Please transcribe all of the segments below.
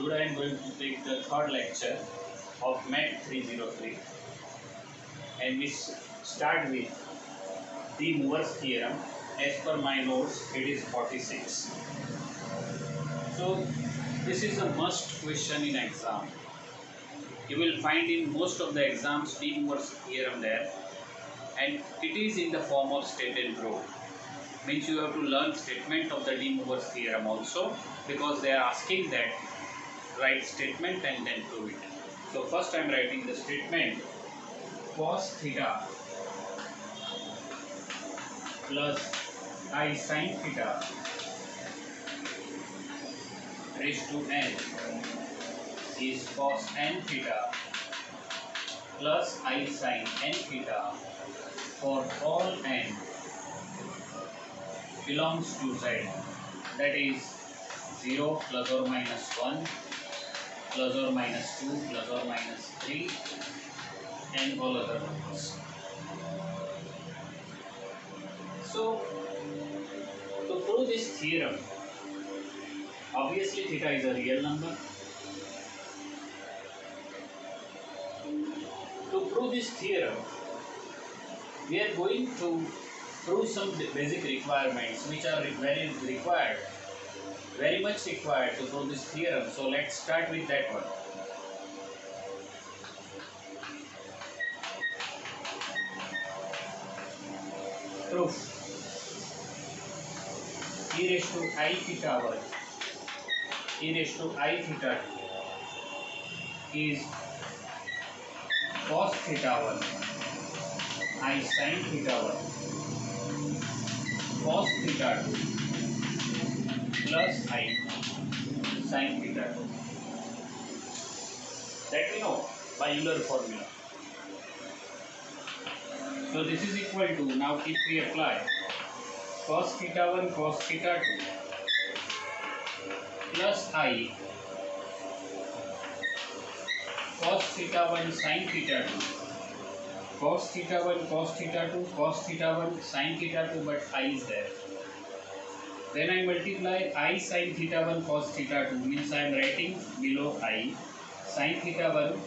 Today I am going to take the third lecture of MET 303 and we start with the Mover's theorem. As per my notes, it is 46. So this is a must question in exam. You will find in most of the exams the Mover's theorem there, and it is in the form of state and prove. Means you have to learn statement of the de Mover's theorem also, because they are asking that write statement and then prove it. So first I am writing the statement cos theta plus I sin theta raised to n is cos n theta plus I sin n theta for all n belongs to z, that is 0 plus or minus 1 plus or minus 2 plus or minus 3 and all other numbers. So to prove this theorem, obviously theta is a real number. To prove this theorem, we are going to prove some basic requirements which are very much required to prove this theorem. So let's start with that one. Proof. E raised to I theta 1 e raised to I theta 2 is cos theta 1 I sin theta 1 cos theta 2 plus I sin theta 2. That we know by Euler formula. So this is equal to, now if we apply cos theta 1 cos theta 2 plus I cos theta 1 sin theta 2 cos theta 1 cos theta 2 cos theta 1 sin theta 2, but I is there. Then I multiply I sin theta 1 cos theta 2, means I am writing below I sin theta 1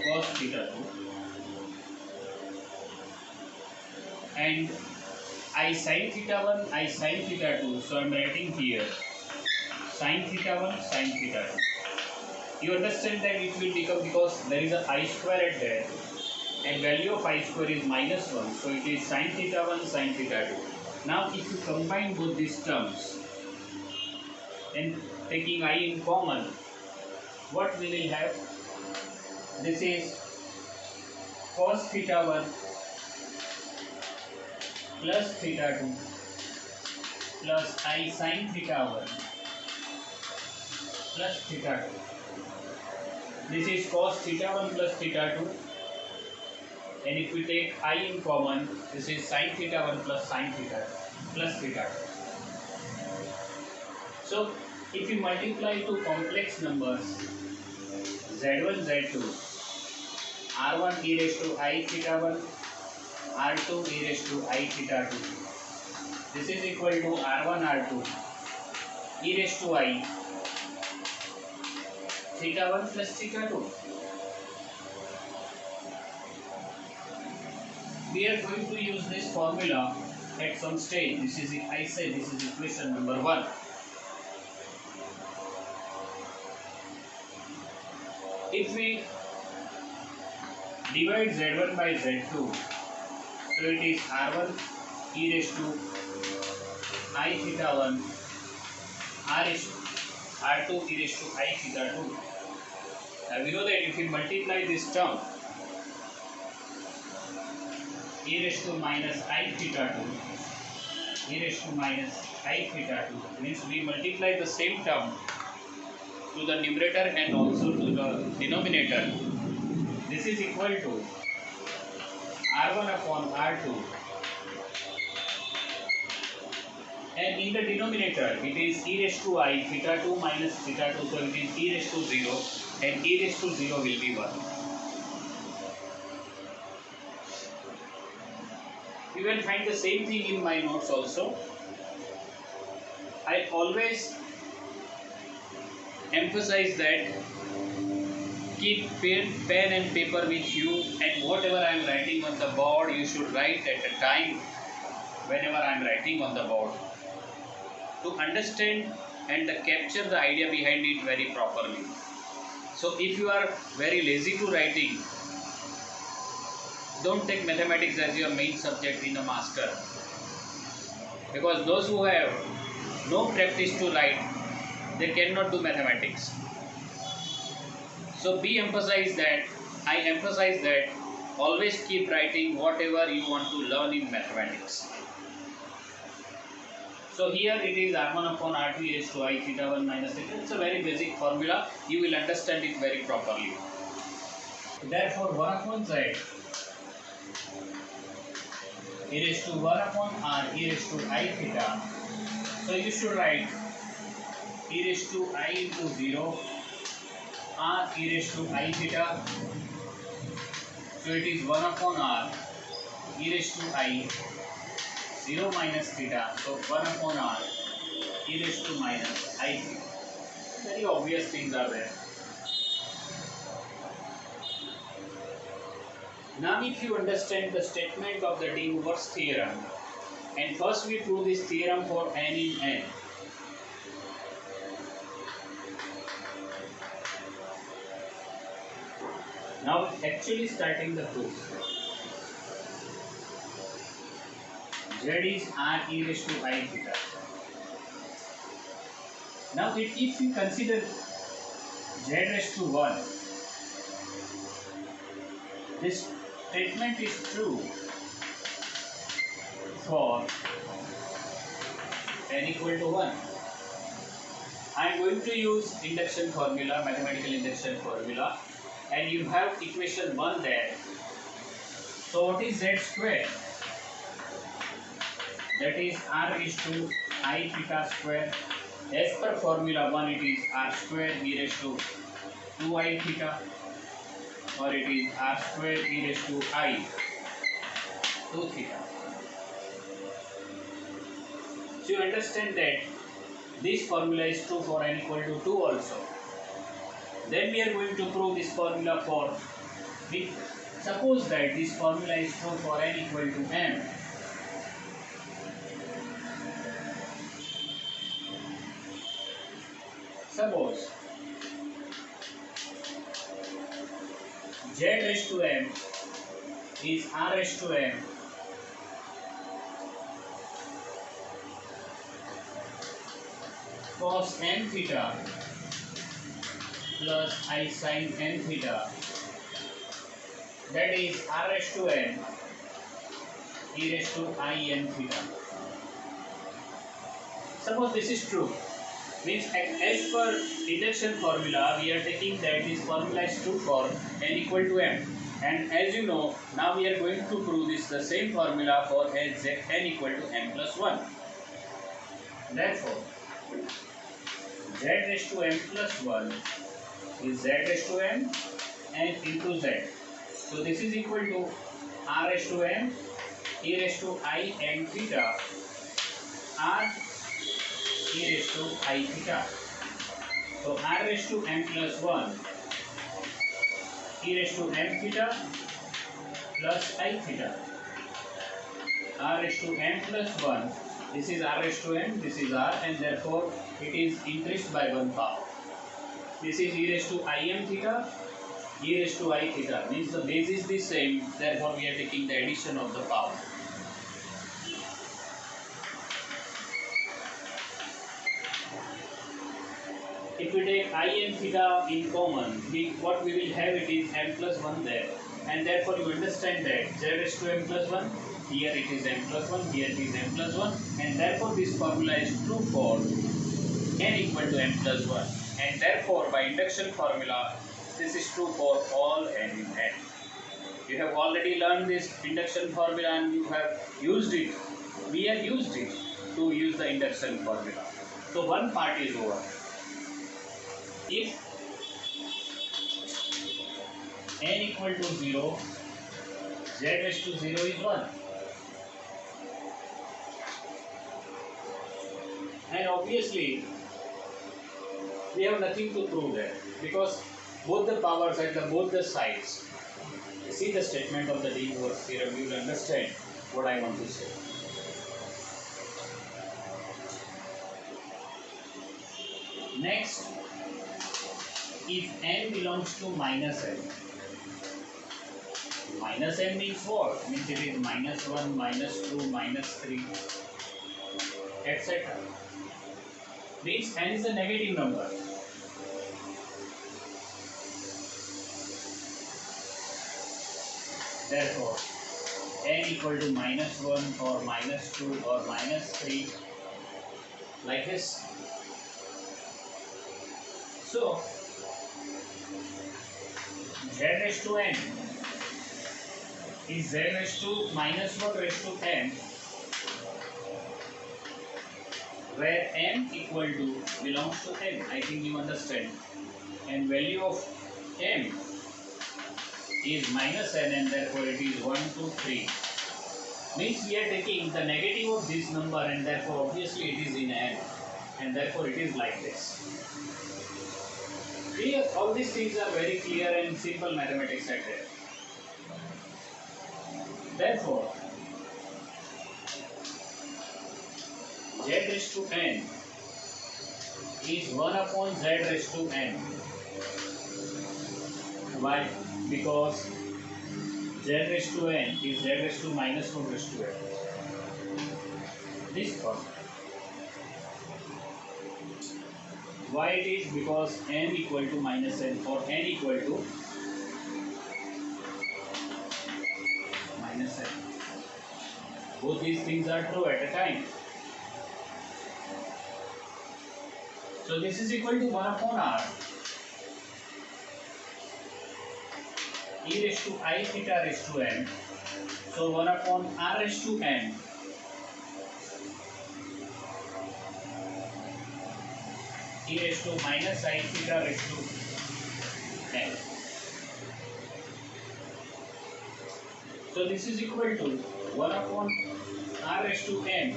cos theta 2 and I sin theta 1 I sin theta 2, so I am writing here sin theta 1 sin theta 2. You understand that it will become, because there is a I square at there and value of I square is minus 1, so it is sin theta 1 sin theta 2. Now if you combine both these terms and taking I in common, what we will have? This is cos theta 1 plus theta 2 plus I sin theta 1 plus theta 2. This is cos theta 1 plus theta 2, and if we take I in common, this is sin theta 1 plus sin theta 2 plus theta 2. So if you multiply two complex numbers z1 z2, r1 e raised to I theta 1 r2 e raised to I theta 2, this is equal to r1 r2 e raised to I theta 1 plus theta 2. We are going to use this formula at some stage. This is, I say, this is equation number 1. If we divide z1 by z2, so it is r1 e raised to I theta 1 r2 e raised to I theta 2. Now we know that if we multiply this term e raised to minus I theta 2 e raised to minus I theta 2, means we multiply the same term to the numerator and also to the denominator. This is equal to r1 upon r2, and in the denominator it is e raised to I theta 2 minus theta 2, so it is e raised to 0 and e raised to 0 will be 1. You will find the same thing in my notes also. I always emphasize that keep pen and paper with you, and whatever I am writing on the board, you should write at a time whenever I am writing on the board to understand and capture the idea behind it very properly. So if you are very lazy to writing, don't take mathematics as your main subject in a master, because those who have no practice to write, they cannot do mathematics. So I emphasize that always keep writing whatever you want to learn in mathematics. So here it is r1 upon r2 raised to I theta 1 minus theta. It's a very basic formula. You will understand it very properly. Therefore 1 upon z e raised to 1 upon r e raised to I theta. So you should write e raised to I into 0 r e raised to I theta. So it is 1 upon r e raised to I 0 minus theta. So 1 upon r e raised to minus I theta. Very obvious things are there. Now if you understand the statement of the de inverse theorem, and first we prove this theorem for n in n. Now actually starting the proof. Z is r e raised to I theta. Now if you consider z raised to 1, this statement is true for n equal to 1. I am going to use induction formula, mathematical induction formula, and you have equation 1 there. So what is z square? That is r raised to I theta square. As per formula 1, it is r square e raised to 2I theta, or it is r square e raised to I 2 theta. So you understand that this formula is true for n equal to 2 also. Then we are going to prove this formula for, suppose that this formula is true for n equal to m. Suppose z raised to m is r raised to m cos n theta plus I sin n theta, that is r raised to n e raised to I n theta. Suppose this is true, means as per induction formula we are taking that this formula is true for n equal to m, and as you know, now we are going to prove this the same formula for n equal to m plus 1. Therefore z raised to m plus 1 is z raised to m and into z. So this is equal to r raised to m e raised to I n theta r e raised to I theta. So r raised to m plus 1 e raised to m theta plus I theta. R raised to m plus 1, this is r raised to m, this is r, and therefore it is increased by 1 power. This is e raised to I m theta, e raised to I theta, means the base is the same, therefore we are taking the addition of the power. If we take I n theta in common, what we will have, it is m plus 1 there, and therefore you understand that z raised to m plus 1, here it is m plus 1, here it is m plus 1, and therefore this formula is true for n equal to m plus 1, and therefore by induction formula this is true for all n in n. You have already learned this induction formula and you have used it. We have used it to use the induction formula. So one part is over. If n equal to 0, z raised to 0 is 1. And obviously we have nothing to prove there because both the powers at both the sides. See the statement of the de Moivre's theorem, you will understand what I want to say. Next, if n belongs to minus n means what? Means it is -1, -2, -3, etc. Means n is a negative number. Therefore, n equal to -1 or -2 or -3, like this. So, z raised to n is z raised to -1 raised to n, where m equal to belongs to n. I think you understand. And value of m is -n, and therefore it is 1, 2, 3. Means we are taking the negative of this number, and therefore obviously it is in n, and therefore it is like this. Clear? All these things are very clear and simple mathematics are there. Therefore, z raised to n is 1 upon z raised to n. Why? Because z raised to n is z raised to -1 raised to n. This one. Why it is? Because n equal to -n, or n equal to -n. Both these things are true at a time. So this is equal to 1 upon r e raised to I theta raised to n. So 1 upon r raised to n e raised to minus I theta raised to n. So this is equal to 1 upon r raised to n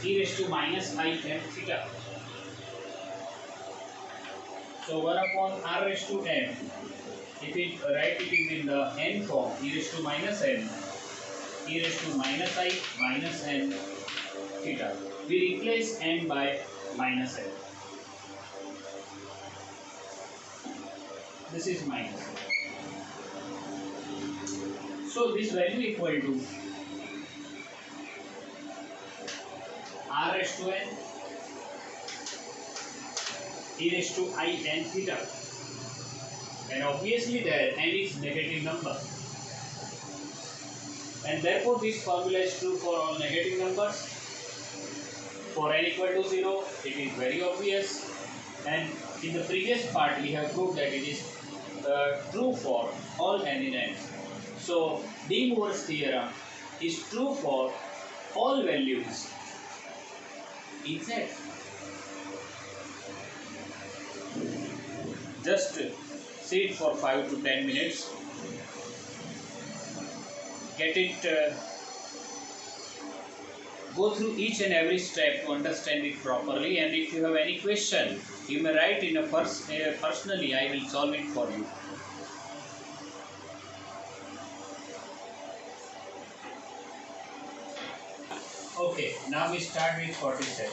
e raised to minus I n theta. So 1 upon r raised to n, if it write it is in the n form, e raised to minus n, e raised to minus I minus n theta. We replace n by minus n. This is minus. So this value equal to r raised to n e raised to I n theta, and obviously there n is negative number, and therefore this formula is true for all negative numbers. For n equal to 0, it is very obvious, and in the previous part we have proved that it is true for all n in n. So de Moivre's theorem is true for all values in z. Just sit for 5 to 10 minutes, get it, go through each and every step to understand it properly, and if you have any question, you may write in a personally, I will solve it for you. Okay, now we start with 47.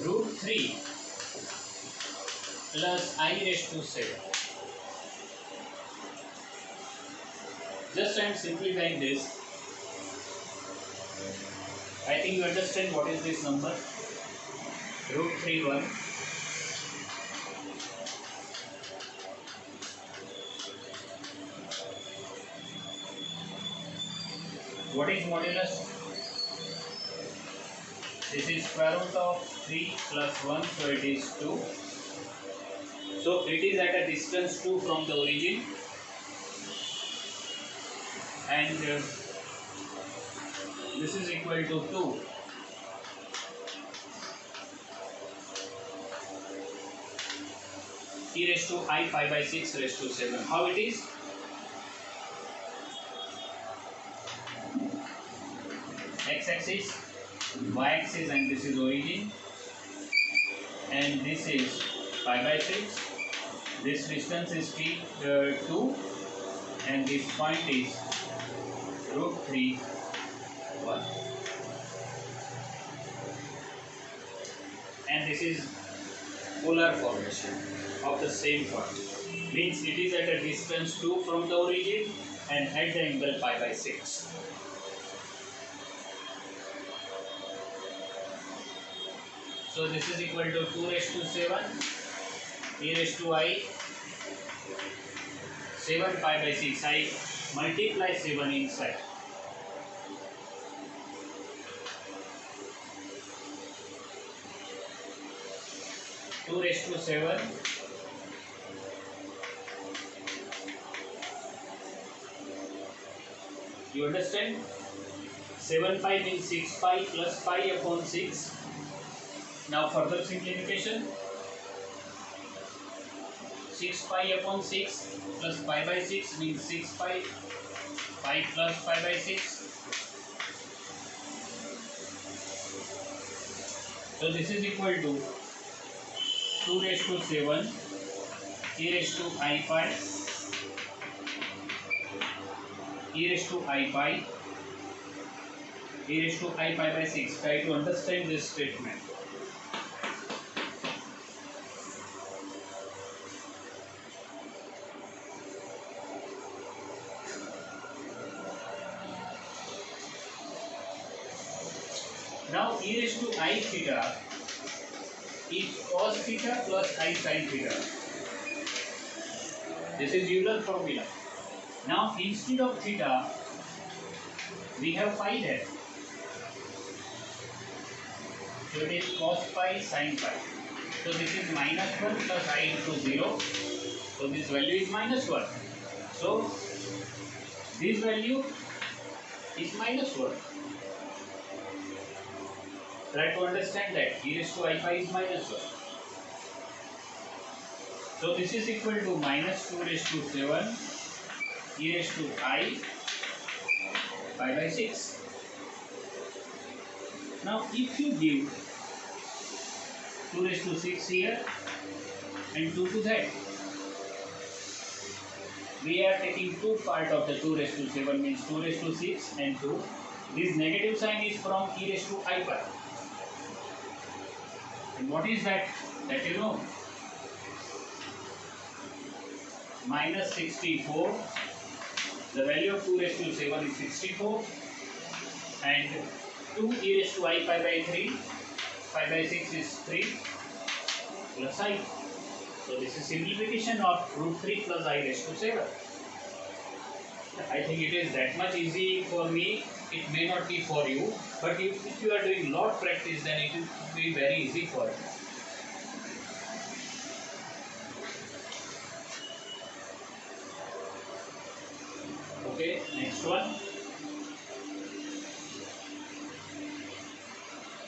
Root 3 plus I raised to 7. Just I am simplifying this. I think you understand what is this number. Root 3 1. What is modulus? This is square root of 3 plus 1, so it is 2. So it is at a distance 2 from the origin, and this is equal to 2. E raised to I pi by 6 raised to 7. How it is? x-axis, y-axis, and this is origin, and this is pi by 6. This distance is 2, and this point is root 3 1, and this is polar formation of the same point. Means it is at a distance 2 from the origin and at the angle pi by 6. So this is equal to 2 raised to 7 e raised to I 7 pi by 6. I multiply 7 inside. Two raised to 7 you understand? 7 pi means 6 pi plus pi upon 6. Now further simplification. 6 pi upon 6 plus pi by 6 means 6 pi, pi plus pi by 6. So this is equal to 2 raised to 7 e raised to I pi e raised to I pi e raised to I pi by 6. Try to understand this statement. Now e raised to I theta is cos theta plus I sin theta. This is Euler formula. Now instead of theta we have pi there. So it is cos pi sin pi. So this is minus 1 plus I into 0. So this value is minus 1. So this value is minus 1. Try to understand that e raised to I pi is minus 1. So this is equal to minus 2 raised to 7 e raised to I pi by 6. Now if you give 2 raised to 6 here and 2 to that, we are taking 2 part of the 2 raised to 7 means 2 raised to 6 and 2. This negative sign is from e raised to I pi. And what is that? That you know. Minus 64. The value of 2 raised to 7 is 64. And 2 e raised to I pi by 3. Pi by 6 is 3 plus I. So this is simplification of root 3 plus I raised to 7. I think it is that much easy for me. It may not be for you, but if you are doing lot practice, then it will be very easy for you. Okay, next one.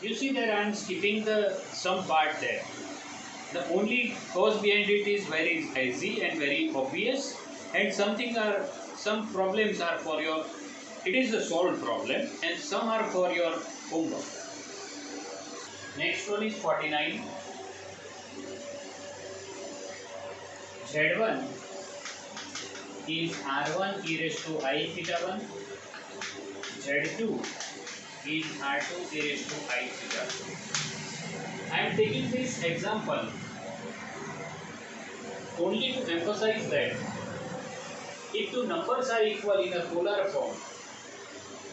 You see that I am skipping some part there. The only cause behind it is very easy and very obvious, and some problems are for your. It is a solved problem, and some are for your homework. Next one is 49. Z1 is R1 e raised to I theta 1. Z2 is R2 e raised to I theta 2. I am taking this example only to emphasize that if two numbers are equal in a polar form,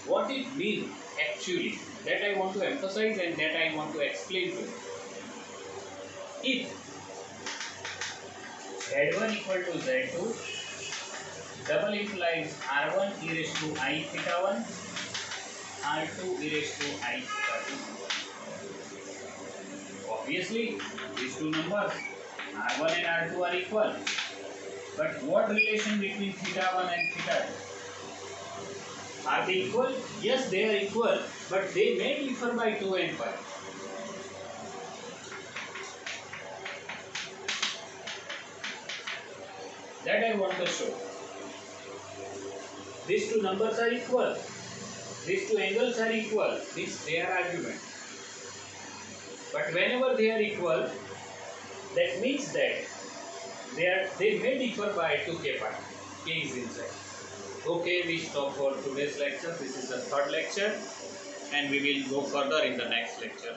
what it means actually, that I want to emphasize and that I want to explain to you. If Z1 equal to Z2, double implies R1 e raised to I theta 1, R2 e raised to I theta 2. Obviously, these two numbers R1 and R2 are equal. But what relation between theta 1 and theta 2? Are they equal? Yes, they are equal, but they may differ by 2 and pi. That I want to show. These two numbers are equal, These two angles are equal, means they are argument. But whenever they are equal, that means that they may differ by 2k pi. K is inside. Okay, we stop for today's lecture. This is the third lecture, and we will go further in the next lecture.